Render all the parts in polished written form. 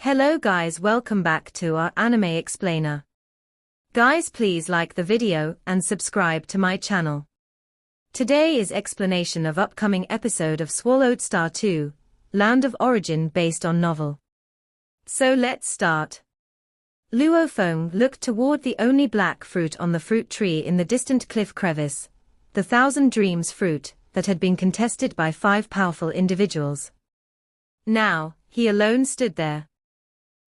Hello guys, welcome back to our anime explainer. Guys, please like the video and subscribe to my channel. Today is explanation of upcoming episode of Swallowed Star 2, Land of Origin based on novel. So let's start. Luo Feng looked toward the only black fruit on the fruit tree in the distant cliff crevice, the Thousand Dreams fruit that had been contested by 5 powerful individuals. Now, he alone stood there.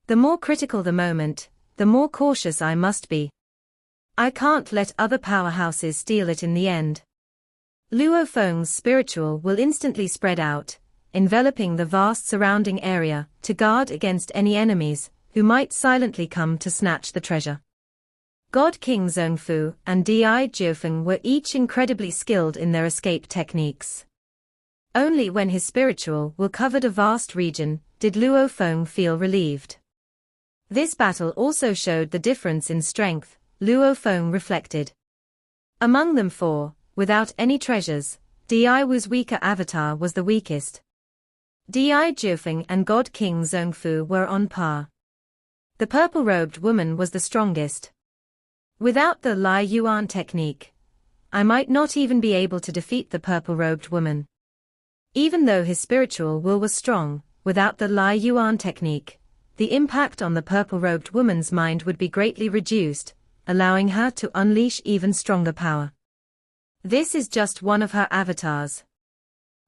The more critical the moment, the more cautious I must be. I can't let other powerhouses steal it in the end. Luo Feng's spiritual will instantly spread out, enveloping the vast surrounding area to guard against any enemies who might silently come to snatch the treasure. God King Zhongfu and Di Jiufeng were each incredibly skilled in their escape techniques. Only when his spiritual will covered a vast region did Luo Feng feel relieved. This battle also showed the difference in strength, Luo Feng reflected. Among them 4, without any treasures, Di Wu's weaker avatar was the weakest. Di Jiufeng and God King Zhongfu were on par. The purple-robed woman was the strongest. Without the Lai Yuan technique, I might not even be able to defeat the purple-robed woman. Even though his spiritual will was strong, without the Lai Yuan technique, the impact on the purple-robed woman's mind would be greatly reduced, allowing her to unleash even stronger power. This is just one of her avatars.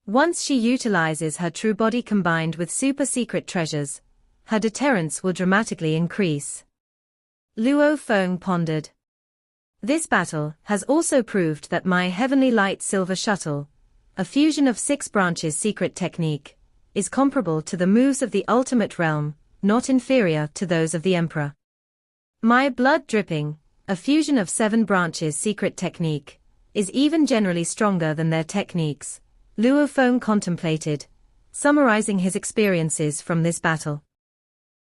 Once she utilizes her true body combined with super-secret treasures, her deterrence will dramatically increase. Luo Feng pondered. This battle has also proved that my Heavenly Light Silver Shuttle, a fusion of 6 branches secret technique, is comparable to the moves of the Ultimate Realm, not inferior to those of the Emperor. My Blood Dripping, a fusion of 7 branches secret technique, is even generally stronger than their techniques, Luo Feng contemplated, summarizing his experiences from this battle.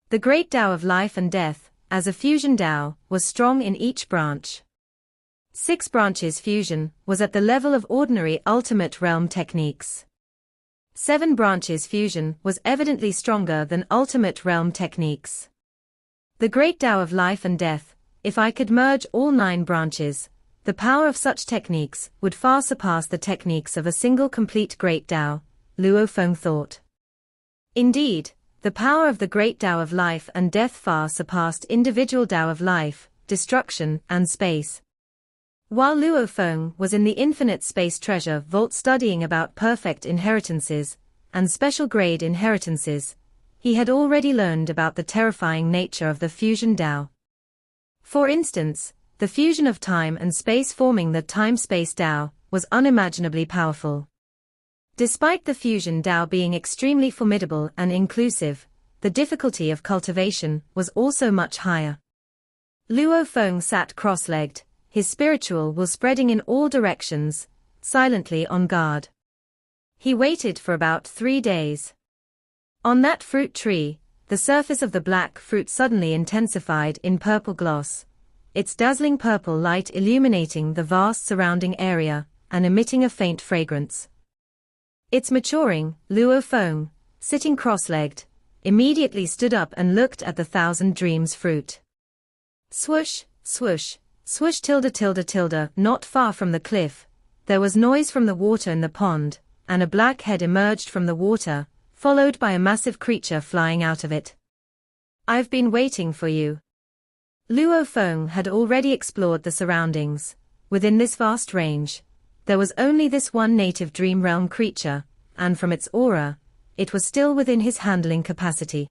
The Great Tao of Life and Death, as a fusion Tao, was strong in each branch. 6 branches fusion was at the level of ordinary Ultimate Realm techniques. 7 branches fusion was evidently stronger than Ultimate Realm techniques. The Great Tao of Life and Death, if I could merge all 9 branches, the power of such techniques would far surpass the techniques of a single complete Great Tao, Luo Feng thought. Indeed, the power of the Great Tao of Life and Death far surpassed individual Tao of Life, Destruction, and Space. While Luo Feng was in the Infinite Space Treasure Vault studying about perfect inheritances and special grade inheritances, he had already learned about the terrifying nature of the fusion Tao. For instance, the fusion of time and space forming the time-space Tao was unimaginably powerful. Despite the fusion Tao being extremely formidable and inclusive, the difficulty of cultivation was also much higher. Luo Feng sat cross-legged, his spiritual will spreading in all directions, silently on guard. He waited for about 3 days. On that fruit tree, the surface of the black fruit suddenly intensified in purple gloss, its dazzling purple light illuminating the vast surrounding area and emitting a faint fragrance. It's maturing, Luo Feng, sitting cross-legged, immediately stood up and looked at the Thousand Dreams fruit. Swoosh, swoosh, swoosh tilde tilde tilde. Not far from the cliff, there was noise from the water in the pond, and a black head emerged from the water, followed by a massive creature flying out of it. I've been waiting for you. Luo Feng had already explored the surroundings. Within this vast range, there was only this one native dream realm creature, and from its aura, it was still within his handling capacity.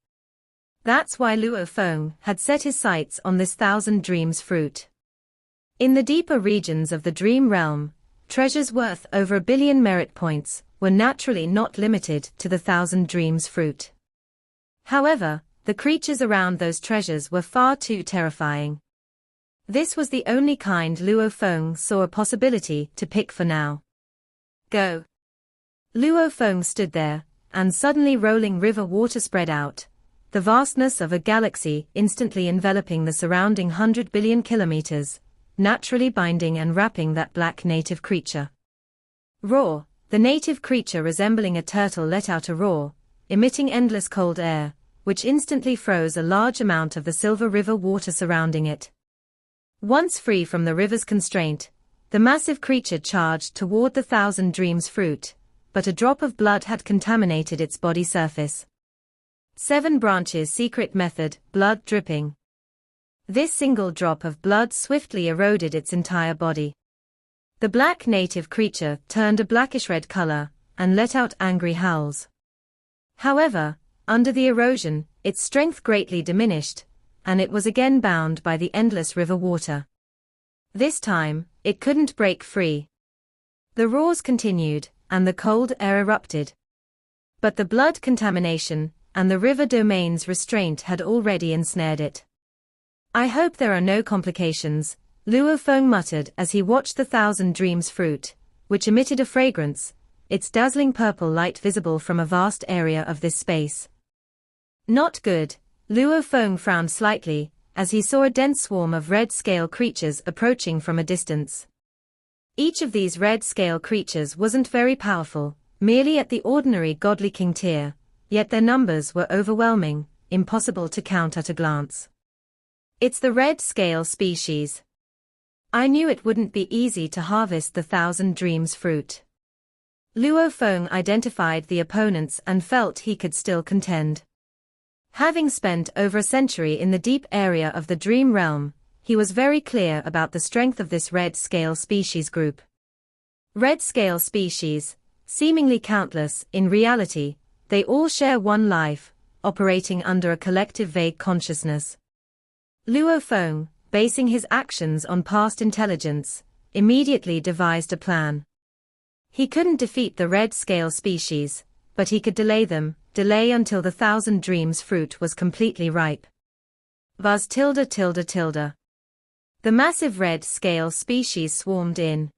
That's why Luo Feng had set his sights on this Thousand Dreams fruit. In the deeper regions of the dream realm, treasures worth over 1 billion merit points were naturally not limited to the Thousand Dreams fruit. However, the creatures around those treasures were far too terrifying. This was the only kind Luo Feng saw a possibility to pick for now. Go. Luo Feng stood there, and suddenly rolling river water spread out, the vastness of a galaxy instantly enveloping the surrounding 100 billion kilometers, naturally binding and wrapping that black native creature. Roar, the native creature resembling a turtle let out a roar, emitting endless cold air, which instantly froze a large amount of the Silver River water surrounding it. Once free from the river's constraint, the massive creature charged toward the Thousand Dreams fruit, but a drop of blood had contaminated its body surface. 7 Branches Secret Method: Blood Dripping. This single drop of blood swiftly eroded its entire body. The black native creature turned a blackish-red color and let out angry howls. However, under the erosion, its strength greatly diminished, and it was again bound by the endless river water. This time, it couldn't break free. The roars continued, and the cold air erupted. But the blood contamination and the river domain's restraint had already ensnared it. "I hope there are no complications," Luo Feng muttered as he watched the Thousand Dreams fruit, which emitted a fragrance, its dazzling purple light visible from a vast area of this space. "Not good," Luo Feng frowned slightly, as he saw a dense swarm of red scale creatures approaching from a distance. Each of these red scale creatures wasn't very powerful, merely at the ordinary godly king tier, yet their numbers were overwhelming, impossible to count at a glance. "It's the red scale species. I knew it wouldn't be easy to harvest the Thousand Dreams fruit." Luo Feng identified the opponents and felt he could still contend. Having spent over a century in the deep area of the Dream Realm, he was very clear about the strength of this red scale species group. Red scale species, seemingly countless, in reality, they all share one life, operating under a collective vague consciousness. Luo Feng, basing his actions on past intelligence, immediately devised a plan. He couldn't defeat the red scale species, but he could delay until the Thousand Dreams fruit was completely ripe. The massive red scale species swarmed in.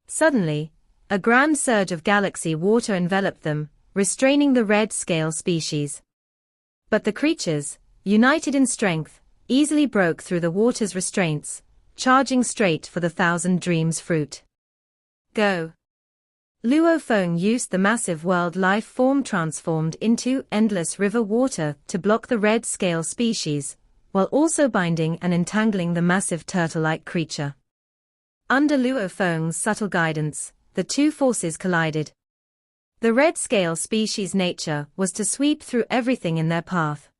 Suddenly, a grand surge of galaxy water enveloped them, restraining the red scale species. But the creatures, united in strength, easily broke through the water's restraints, charging straight for the Thousand Dreams fruit. "Go!" Luo Feng used the massive world life form transformed into endless river water to block the red scale species, while also binding and entangling the massive turtle-like creature. Under Luo Feng's subtle guidance, the two forces collided. The red scale species' nature was to sweep through everything in their path.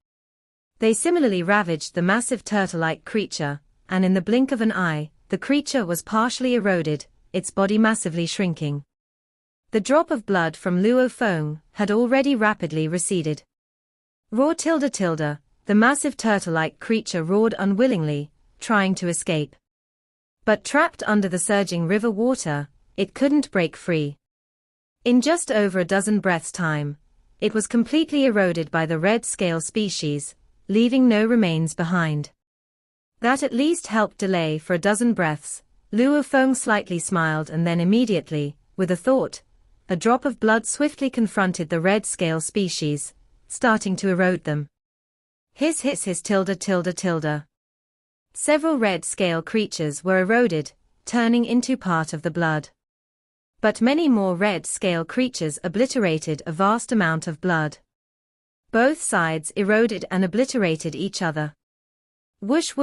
They similarly ravaged the massive turtle-like creature, and in the blink of an eye, the creature was partially eroded, its body massively shrinking. The drop of blood from Luo Feng had already rapidly receded. The massive turtle-like creature roared unwillingly, trying to escape. But trapped under the surging river water, it couldn't break free. In just over a dozen breaths' time, it was completely eroded by the red scale species, leaving no remains behind. That at least helped delay for a dozen breaths. Luo Feng slightly smiled, and then immediately, with a thought, a drop of blood swiftly confronted the red scale species, starting to erode them. Hiss. Several red scale creatures were eroded, turning into part of the blood. But many more red scale creatures obliterated a vast amount of blood. Both sides eroded and obliterated each other. Whoosh.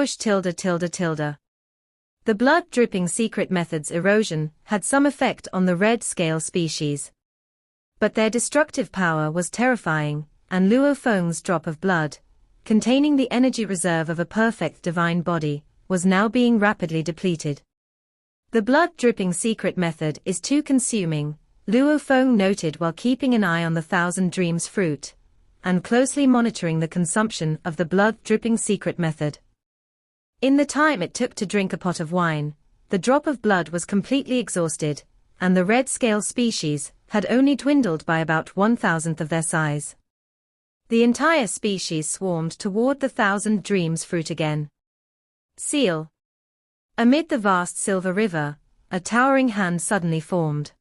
The blood-dripping secret method's erosion had some effect on the red scale species. But their destructive power was terrifying, and Luo Feng's drop of blood, containing the energy reserve of a perfect divine body, was now being rapidly depleted. "The blood-dripping secret method is too consuming," Luo Feng noted while keeping an eye on the Thousand Dreams fruit, and closely monitoring the consumption of the blood-dripping secret method. In the time it took to drink a pot of wine, the drop of blood was completely exhausted, and the red scale species had only dwindled by about 1/1000th of their size. The entire species swarmed toward the Thousand Dreams fruit again. Seal. Amid the vast silver river, a towering hand suddenly formed.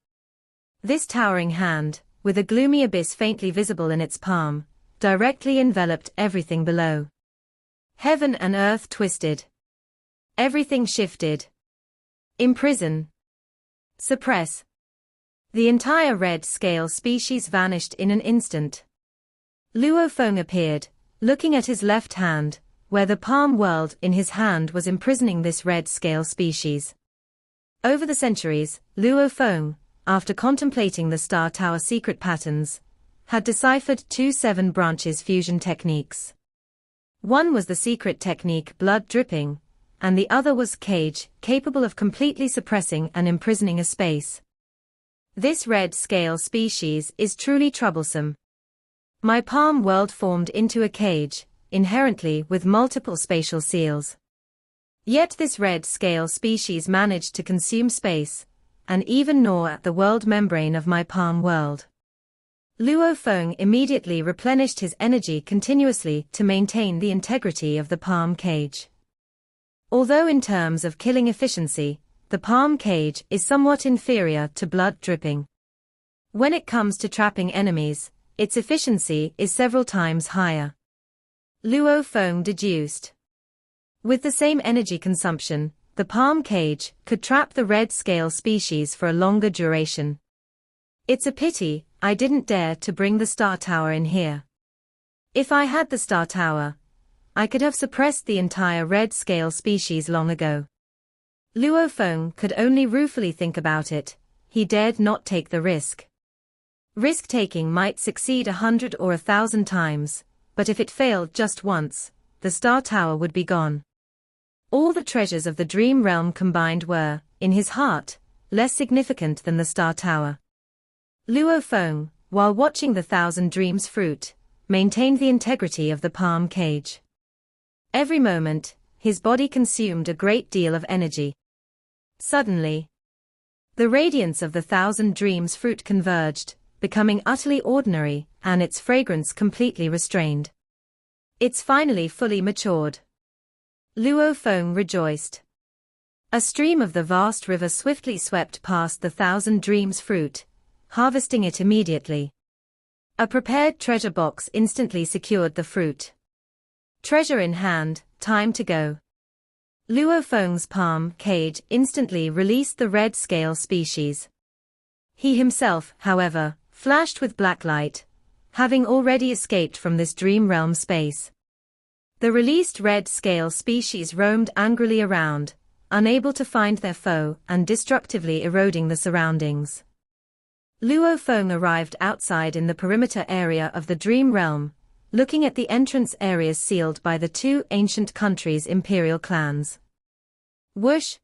This towering hand, with a gloomy abyss faintly visible in its palm, directly enveloped everything below. Heaven and earth twisted. Everything shifted. Imprison. Suppress. The entire red scale species vanished in an instant. Luo Feng appeared, looking at his left hand, where the palm world in his hand was imprisoning this red scale species. Over the centuries, Luo Feng, after contemplating the star tower secret patterns, had deciphered two 7 branches fusion techniques. One was the secret technique blood dripping, and the other was cage, capable of completely suppressing and imprisoning a space. This red scale species is truly troublesome. My palm world formed into a cage, inherently with multiple spatial seals. Yet this red scale species managed to consume space, and even gnaw at the world membrane of my palm world. Luo Feng immediately replenished his energy continuously to maintain the integrity of the palm cage. Although in terms of killing efficiency, the palm cage is somewhat inferior to blood dripping. When it comes to trapping enemies, its efficiency is several times higher. Luo Feng deduced. With the same energy consumption, the palm cage could trap the red scale species for a longer duration. It's a pity I didn't dare to bring the star tower in here. If I had the star tower, I could have suppressed the entire red scale species long ago. Luo Feng could only ruefully think about it. He dared not take the risk. Risk-taking might succeed 100 or 1,000 times, but if it failed just once, the star tower would be gone. All the treasures of the dream realm combined were, in his heart, less significant than the star tower. Luo Feng, while watching the 1,000 Dreams fruit, maintained the integrity of the palm cage. Every moment, his body consumed a great deal of energy. Suddenly, the radiance of the 1,000 Dreams fruit converged, becoming utterly ordinary, and its fragrance completely restrained. It's finally fully matured. Luo Feng rejoiced. A stream of the vast river swiftly swept past the 1,000 Dreams fruit, harvesting it immediately. A prepared treasure box instantly secured the fruit. Treasure in hand, time to go. Luo Feng's palm cage instantly released the red scale species. He himself, however, flashed with black light, having already escaped from this dream realm space. The released red scale species roamed angrily around, unable to find their foe and destructively eroding the surroundings. Luo Feng arrived outside in the perimeter area of the dream realm, looking at the entrance areas sealed by the 2 ancient countries' imperial clans. Whoosh!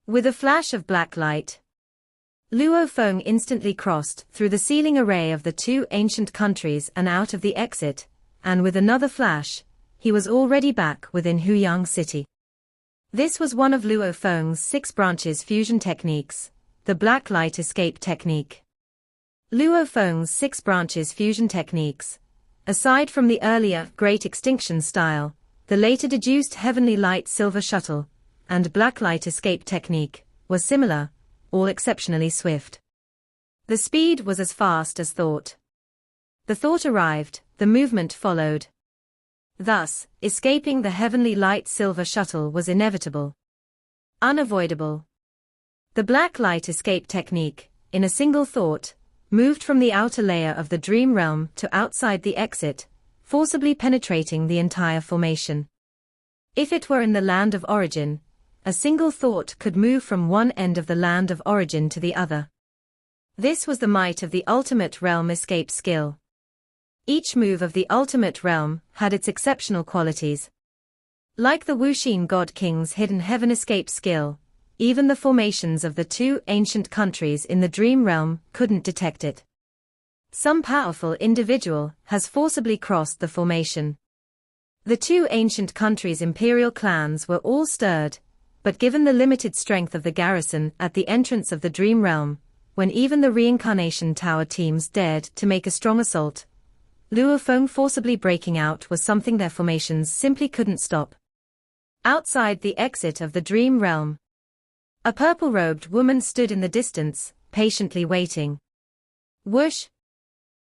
With a flash of black light, Luo Feng instantly crossed through the sealing array of the 2 ancient countries and out of the exit, and with another flash, he was already back within Huyang City. This was one of Luo Feng's 6 branches fusion techniques, the black light escape technique. Luo Feng's 6 branches fusion techniques, aside from the earlier Great Extinction style, the later deduced Heavenly Light Silver Shuttle, and Black Light Escape technique, were similar, all exceptionally swift. The speed was as fast as thought. The thought arrived, the movement followed. Thus, escaping the Heavenly Light Silver Shuttle was inevitable. Unavoidable. The Black Light Escape technique, in a single thought, moved from the outer layer of the dream realm to outside the exit, forcibly penetrating the entire formation. If it were in the land of origin, a single thought could move from one end of the land of origin to the other. This was the might of the ultimate realm escape skill. Each move of the ultimate realm had its exceptional qualities. Like the Wuxin God King's hidden heaven escape skill, even the formations of the 2 ancient countries in the dream realm couldn't detect it. Some powerful individual has forcibly crossed the formation. The 2 ancient countries' imperial clans were all stirred, but given the limited strength of the garrison at the entrance of the dream realm, when even the reincarnation tower teams dared to make a strong assault, Luo Feng forcibly breaking out was something their formations simply couldn't stop. Outside the exit of the dream realm, a purple-robed woman stood in the distance, patiently waiting. Whoosh!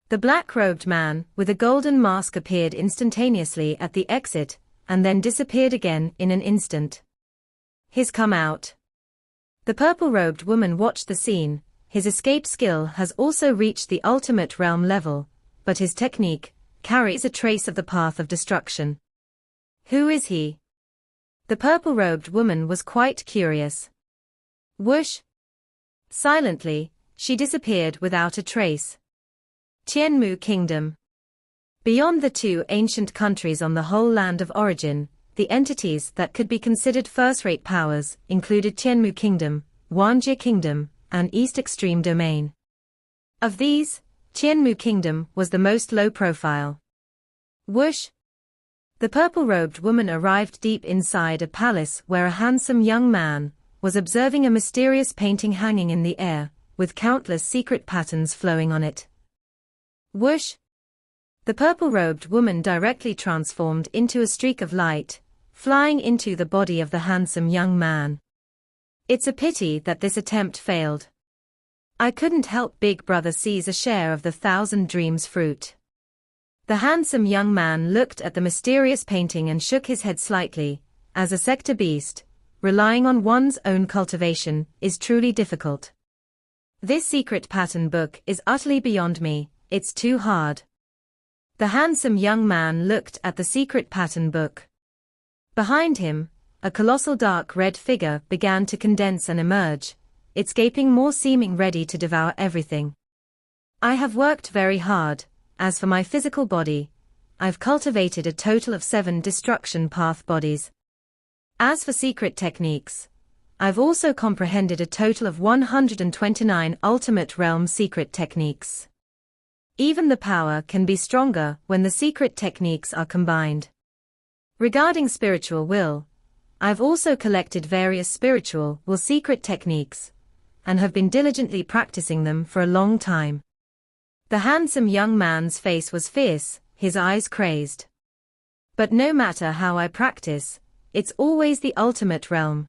The black-robed man with a golden mask appeared instantaneously at the exit, and then disappeared again in an instant. He's come out. The purple-robed woman watched the scene. His escape skill has also reached the ultimate realm level, but his technique, carries a trace of the path of destruction. Who is he? The purple-robed woman was quite curious. Whoosh! Silently, she disappeared without a trace. Tianmu Kingdom. Beyond the two ancient countries on the whole land of origin, the entities that could be considered first-rate powers included Tianmu Kingdom, Wanjie Kingdom, and East Extreme Domain. Of these, Tianmu Kingdom was the most low-profile. Whoosh! The purple-robed woman arrived deep inside a palace where a handsome young man was observing a mysterious painting hanging in the air, with countless secret patterns flowing on it. Whoosh! The purple-robed woman directly transformed into a streak of light, flying into the body of the handsome young man. It's a pity that this attempt failed. I couldn't help Big Brother seize a share of the 1,000 Dreams fruit. The handsome young man looked at the mysterious painting and shook his head slightly. As a sector beast, relying on one's own cultivation is truly difficult. This secret pattern book is utterly beyond me, it's too hard. The handsome young man looked at the secret pattern book. Behind him, a colossal dark red figure began to condense and emerge, its gaping maw seeming ready to devour everything. I have worked very hard. As for my physical body, I've cultivated a total of 7 destruction path bodies. As for secret techniques, I've also comprehended a total of 129 ultimate realm secret techniques. Even the power can be stronger when the secret techniques are combined. Regarding spiritual will, I've also collected various spiritual will secret techniques, and have been diligently practicing them for a long time. The handsome young man's face was fierce, his eyes crazed. But no matter how I practice, it's always the ultimate realm.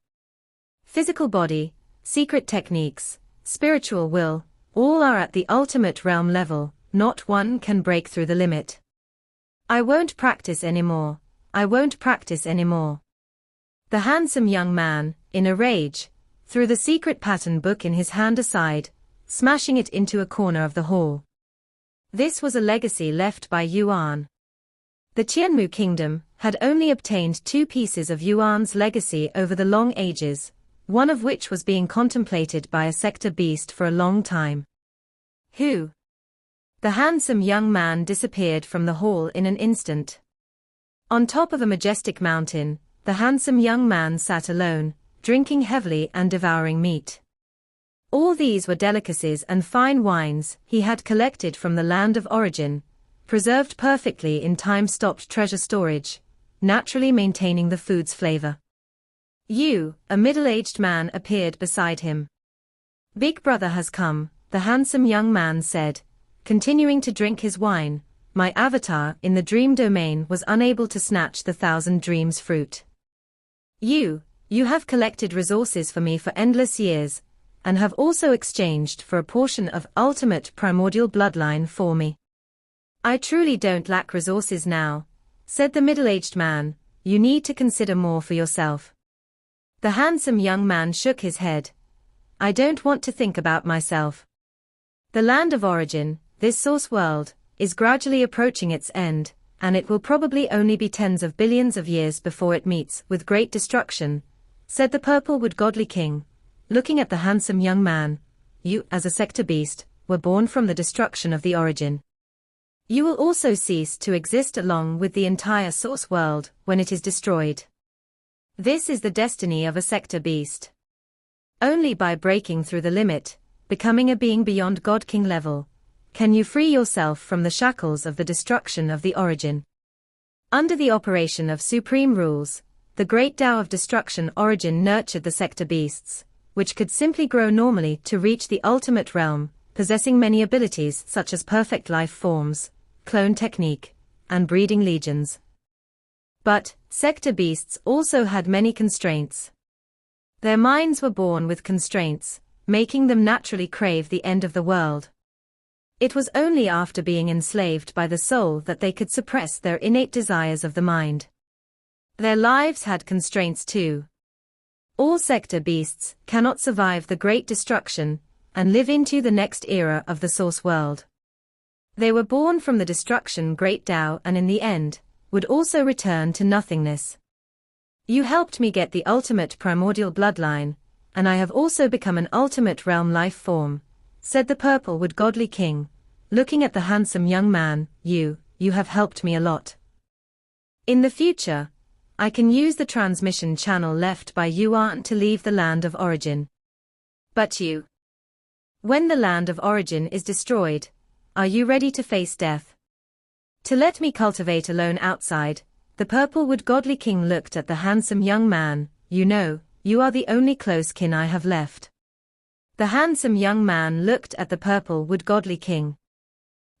Physical body, secret techniques, spiritual will, all are at the ultimate realm level, not one can break through the limit. I won't practice anymore, I won't practice anymore. The handsome young man, in a rage, threw the secret pattern book in his hand aside, smashing it into a corner of the hall. This was a legacy left by Yuan. The Tianmu Kingdom had only obtained 2 pieces of Yuan's legacy over the long ages, one of which was being contemplated by a sector beast for a long time. Who? The handsome young man disappeared from the hall in an instant. On top of a majestic mountain, the handsome young man sat alone, drinking heavily and devouring meat. All these were delicacies and fine wines he had collected from the land of origin, preserved perfectly in time-stopped treasure storage, naturally maintaining the food's flavor. A middle-aged man appeared beside him. Big Brother has come, the handsome young man said, continuing to drink his wine. My avatar in the dream domain was unable to snatch the 1,000 Dreams fruit. You have collected resources for me for endless years, and have also exchanged for a portion of ultimate primordial bloodline for me. I truly don't lack resources now, said the middle-aged man. You need to consider more for yourself. The handsome young man shook his head. I don't want to think about myself. The land of origin, this source world, is gradually approaching its end, and it will probably only be tens of billions of years before it meets with great destruction, said the purple-wood godly king, looking at the handsome young man. You, as a sector beast, were born from the destruction of the origin. You will also cease to exist along with the entire source world when it is destroyed. This is the destiny of a sector beast. Only by breaking through the limit, becoming a being beyond God King level, can you free yourself from the shackles of the destruction of the origin. Under the operation of supreme rules, the great Tao of destruction origin nurtured the sector beasts, which could simply grow normally to reach the ultimate realm, possessing many abilities such as perfect life forms, clone technique, and breeding legions. But sector beasts also had many constraints. Their minds were born with constraints, making them naturally crave the end of the world. It was only after being enslaved by the soul that they could suppress their innate desires of the mind. Their lives had constraints too. All sector beasts cannot survive the great destruction and live into the next era of the source world. They were born from the destruction great Tao and in the end, would also return to nothingness. You helped me get the ultimate primordial bloodline, and I have also become an ultimate realm life form, said the purple-wood godly king, looking at the handsome young man. You have helped me a lot. In the future, I can use the transmission channel left by Yuan to leave the land of origin. But when the land of origin is destroyed, are you ready to face death? To let me cultivate alone outside, the purple-wood godly king looked at the handsome young man. You are the only close kin I have left. The handsome young man looked at the purple-wood godly king.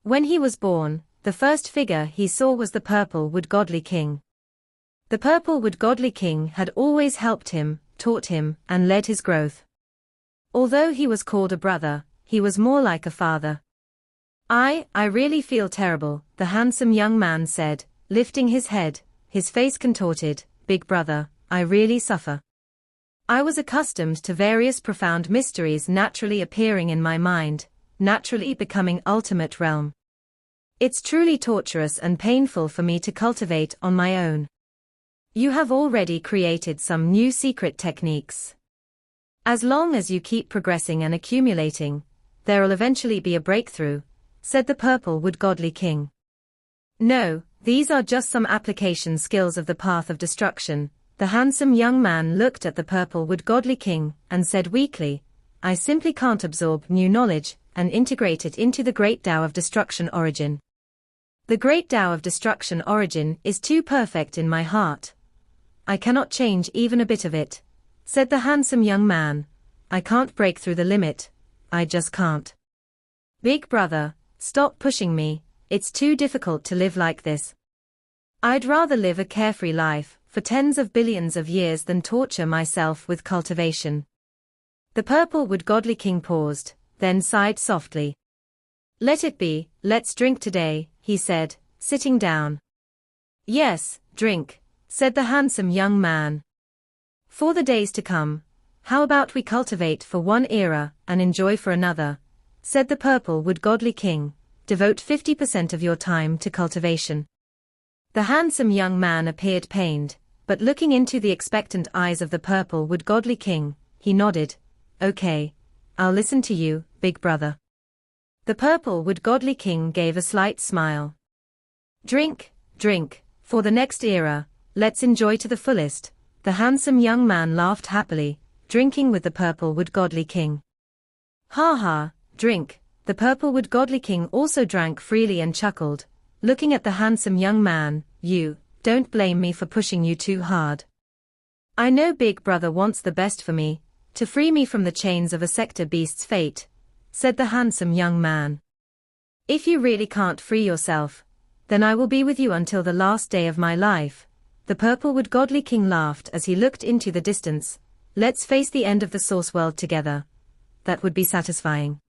When he was born, the first figure he saw was the purple-wood godly king. The purple-wood godly king had always helped him, taught him, and led his growth. Although he was called a brother, he was more like a father. I really feel terrible, the handsome young man said, lifting his head, his face contorted. Big brother, I really suffer. I was accustomed to various profound mysteries naturally appearing in my mind, naturally becoming ultimate realm. It's truly torturous and painful for me to cultivate on my own. You have already created some new secret techniques. As long as you keep progressing and accumulating, there'll eventually be a breakthrough, said the purple-wood godly king. No, these are just some application skills of the path of destruction. The handsome young man looked at the purple-wood godly king and said weakly, I simply can't absorb new knowledge and integrate it into the great Tao of destruction origin. The great Tao of destruction origin is too perfect in my heart. I cannot change even a bit of it, said the handsome young man. I can't break through the limit. I just can't. Big brother, stop pushing me. It's too difficult to live like this. I'd rather live a carefree life for tens of billions of years than torture myself with cultivation. The purple-wood godly king paused, then sighed softly. Let it be, let's drink today, he said, sitting down. Yes, drink, said the handsome young man. For the days to come, how about we cultivate for one era and enjoy for another, said the purple-wood godly king. Devote 50% of your time to cultivation. The handsome young man appeared pained, but looking into the expectant eyes of the purple-wood godly king, he nodded. Okay, I'll listen to you, big brother. The purple-wood godly king gave a slight smile. Drink, for the next era, let's enjoy to the fullest. The handsome young man laughed happily, drinking with the purple-wood godly king. Ha ha, drink. The purple-wood godly king also drank freely and chuckled, looking at the handsome young man. Don't blame me for pushing you too hard. I know big brother wants the best for me, to free me from the chains of a sector beast's fate, said the handsome young man. If you really can't free yourself, then I will be with you until the last day of my life. The purple-wood godly king laughed as he looked into the distance. Let's face the end of the source world together. That would be satisfying.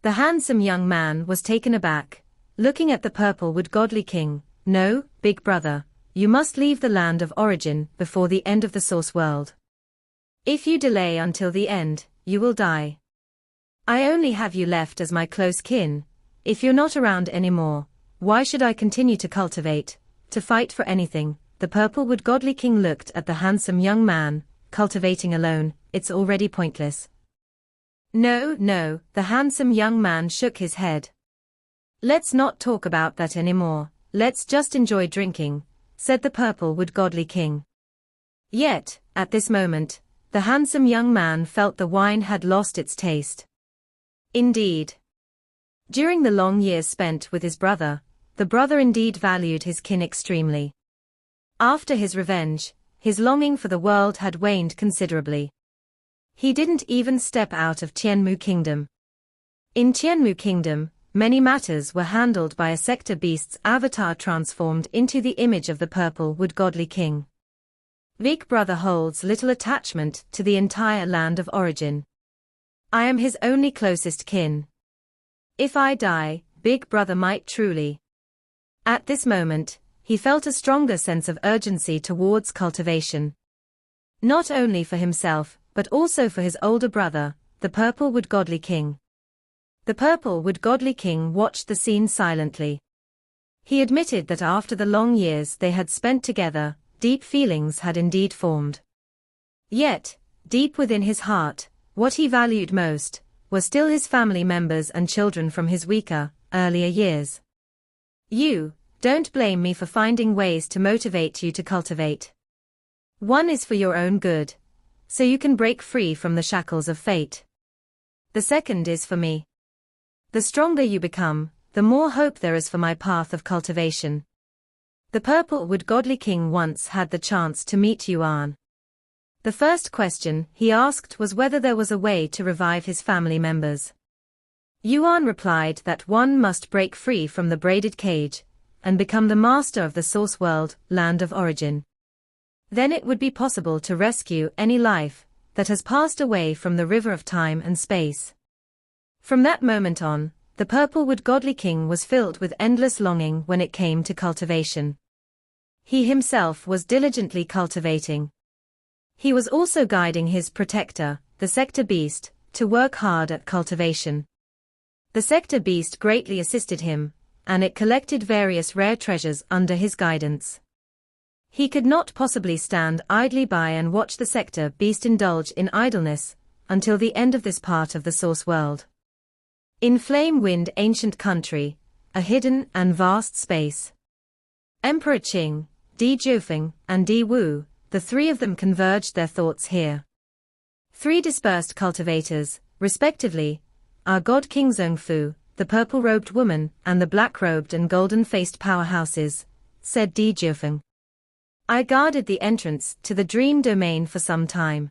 The handsome young man was taken aback, looking at the purple-wood godly king. No, big brother, you must leave the land of origin before the end of the source world. If you delay until the end, you will die. I only have you left as my close kin. If you're not around anymore, why should I continue to cultivate, to fight for anything? The purple-wood godly king looked at the handsome young man. Cultivating alone, it's already pointless. No, the handsome young man shook his head. Let's not talk about that anymore, let's just enjoy drinking, said the purple-wood godly king. Yet, at this moment, the handsome young man felt the wine had lost its taste. Indeed. During the long years spent with his brother, the brother indeed valued his kin extremely. After his revenge, his longing for the world had waned considerably. He didn't even step out of Tianmu Kingdom. In Tianmu Kingdom, many matters were handled by a sector beast's avatar transformed into the image of the purple-wood godly king. Big brother holds little attachment to the entire land of origin. I am his only closest kin. If I die, big brother might truly. At this moment, he felt a stronger sense of urgency towards cultivation. Not only for himself, but also for his older brother, the purple-wood godly king. The purple-wood godly king watched the scene silently. He admitted that after the long years they had spent together, deep feelings had indeed formed. Yet, deep within his heart, what he valued most were still his family members and children from his weaker, earlier years. You don't blame me for finding ways to motivate you to cultivate. One is for your own good, so you can break free from the shackles of fate. The second is for me. The stronger you become, the more hope there is for my path of cultivation. The purple-wood godly king once had the chance to meet Yuan. The first question he asked was whether there was a way to revive his family members. Yuan replied that one must break free from the braided cage and become the master of the source world, land of origin. Then it would be possible to rescue any life that has passed away from the river of time and space. From that moment on, the purple-wood godly king was filled with endless longing when it came to cultivation. He himself was diligently cultivating. He was also guiding his protector, the sector beast, to work hard at cultivation. The sector beast greatly assisted him, and it collected various rare treasures under his guidance. He could not possibly stand idly by and watch the sector beast indulge in idleness until the end of this part of the source world. In flame-wind ancient country, a hidden and vast space. Emperor Qing, Di Jiufeng, and Di Wu, the three of them converged their thoughts here. Three dispersed cultivators, respectively, are God King Zhongfu, the purple-robed woman, and the black-robed and golden-faced powerhouses, said Di Jiufeng. I guarded the entrance to the dream domain for some time.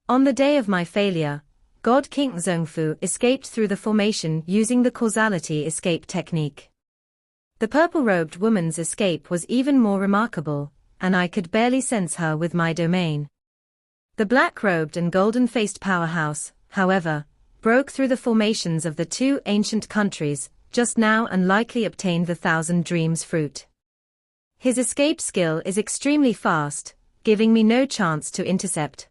On the day of my failure, God King Zhongfu escaped through the formation using the causality escape technique. The purple-robed woman's escape was even more remarkable, and I could barely sense her with my domain. The black-robed and golden-faced powerhouse, however, broke through the formations of the two ancient countries just now and likely obtained the Thousand Dreams fruit. His escape skill is extremely fast, giving me no chance to intercept.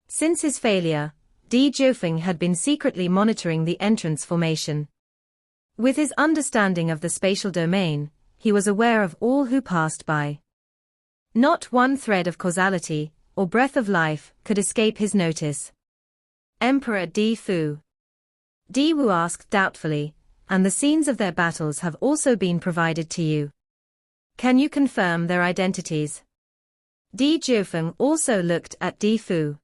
Since his failure, Di Jiufeng had been secretly monitoring the entrance formation. With his understanding of the spatial domain, he was aware of all who passed by. Not one thread of causality, or breath of life, could escape his notice. Emperor Di Fu. Di Wu asked doubtfully, and the scenes of their battles have also been provided to you. Can you confirm their identities? Di Jiufeng also looked at Di Fu.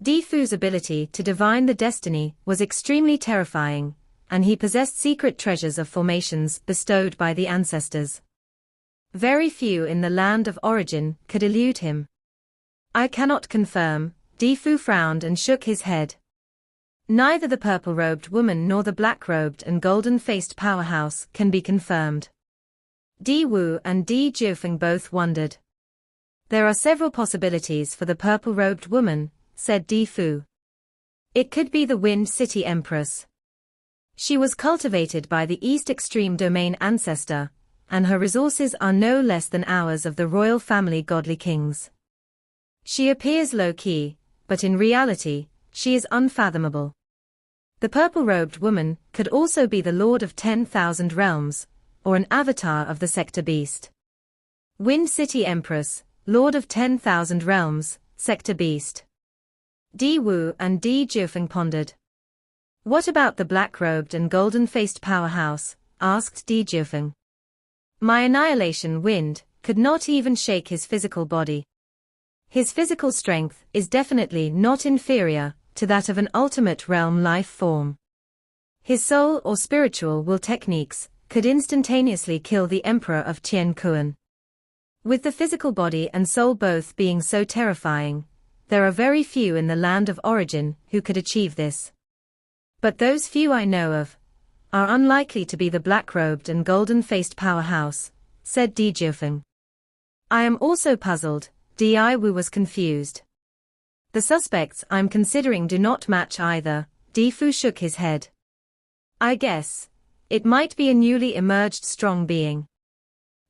Di Fu's ability to divine the destiny was extremely terrifying, and he possessed secret treasures of formations bestowed by the ancestors. Very few in the land of origin could elude him. I cannot confirm, Di Fu frowned and shook his head. Neither the purple-robed woman nor the black-robed and golden-faced powerhouse can be confirmed. Di Wu and Di Jiufeng both wondered. There are several possibilities for the purple-robed woman, said Di Fu. It could be the Wind City Empress. She was cultivated by the East Extreme Domain ancestor, and her resources are no less than ours of the royal family godly kings. She appears low-key, but in reality, she is unfathomable. The purple-robed woman could also be the Lord of 10,000 Realms, or an avatar of the Sector Beast. Wind City Empress, Lord of 10,000 Realms, Sector Beast. Di Wu and Di Jiufeng pondered. What about the black-robed and golden-faced powerhouse? Asked Di Jiufeng. My annihilation wind could not even shake his physical body. His physical strength is definitely not inferior to that of an ultimate realm life form. His soul or spiritual will techniques could instantaneously kill the Emperor of Tian Kuan. With the physical body and soul both being so terrifying, there are very few in the land of origin who could achieve this. But those few I know of are unlikely to be the black-robed and golden-faced powerhouse, said Di Jiufeng. I am also puzzled, Di Wu was confused. The suspects I'm considering do not match either, Di Fu shook his head. I guess it might be a newly emerged strong being.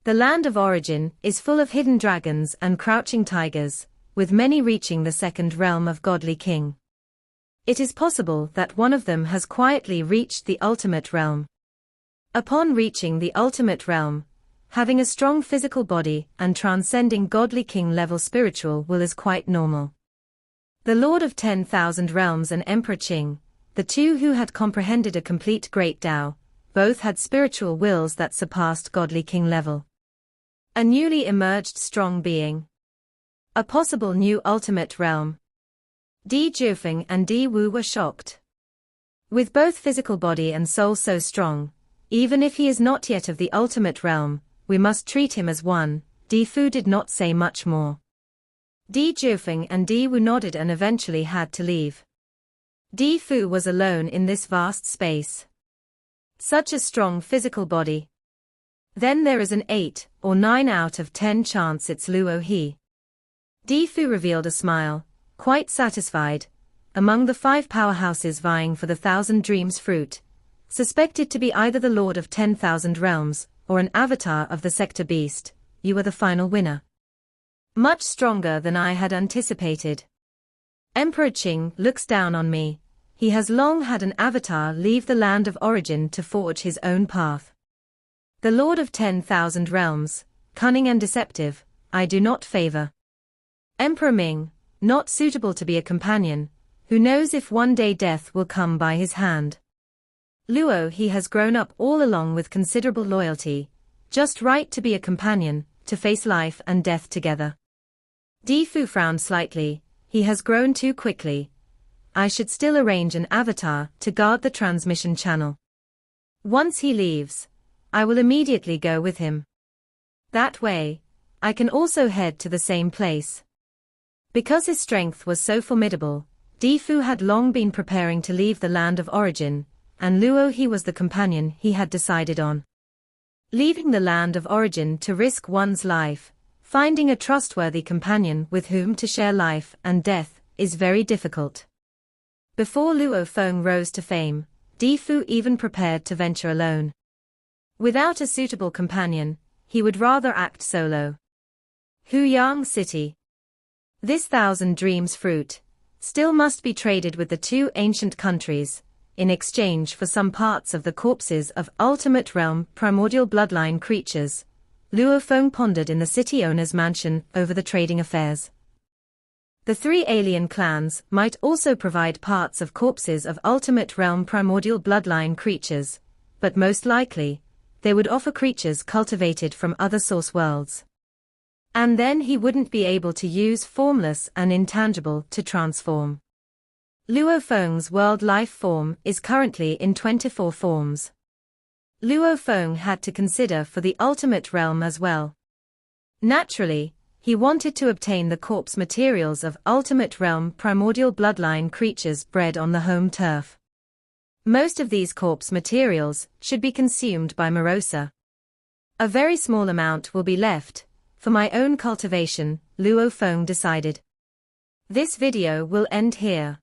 The land of origin is full of hidden dragons and crouching tigers, with many reaching the second realm of godly king. It is possible that one of them has quietly reached the ultimate realm. Upon reaching the ultimate realm, having a strong physical body and transcending godly king-level spiritual will is quite normal. The Lord of 10,000 Realms and Emperor Qing, the two who had comprehended a complete great Tao, both had spiritual wills that surpassed godly king level. A newly emerged strong being. A possible new ultimate realm. Di Jiufeng and Di Wu were shocked. With both physical body and soul so strong, even if he is not yet of the ultimate realm, we must treat him as one. Di Fu did not say much more. Di Jiufeng and Di Wu nodded and eventually had to leave. Di Fu was alone in this vast space. Such a strong physical body. Then there is an 8 or 9 out of 10 chance it's Luo He. Di Fu revealed a smile, quite satisfied. Among the 5 powerhouses vying for the 1,000 Dreams fruit, suspected to be either the Lord of 10,000 Realms or an avatar of the Sector Beast, you are the final winner. Much stronger than I had anticipated. Emperor Qing looks down on me. He has long had an avatar leave the land of origin to forge his own path. The Lord of 10,000 Realms, cunning and deceptive, I do not favor. Emperor Ming, not suitable to be a companion, who knows if one day death will come by his hand. Luo He has grown up all along with considerable loyalty, just right to be a companion, to face life and death together. Di Fu frowned slightly, he has grown too quickly. I should still arrange an avatar to guard the transmission channel. Once he leaves, I will immediately go with him. That way, I can also head to the same place. Because his strength was so formidable, Di Fu had long been preparing to leave the land of origin, and Luo He was the companion he had decided on. Leaving the land of origin to risk one's life, finding a trustworthy companion with whom to share life and death, is very difficult. Before Luo Feng rose to fame, Di Fu even prepared to venture alone. Without a suitable companion, he would rather act solo. Huyang City. This 1,000 Dreams fruit still must be traded with the 2 ancient countries, in exchange for some parts of the corpses of ultimate realm primordial bloodline creatures. Luo Feng pondered in the city owner's mansion over the trading affairs. The 3 alien clans might also provide parts of corpses of ultimate realm primordial bloodline creatures, but most likely, they would offer creatures cultivated from other source worlds. And then he wouldn't be able to use formless and intangible to transform. Luo Feng's world life form is currently in 24 forms. Luo Feng had to consider for the ultimate realm as well. Naturally, he wanted to obtain the corpse materials of ultimate realm primordial bloodline creatures bred on the home turf. Most of these corpse materials should be consumed by Morosa. A very small amount will be left for my own cultivation, Luo Feng decided. This video will end here.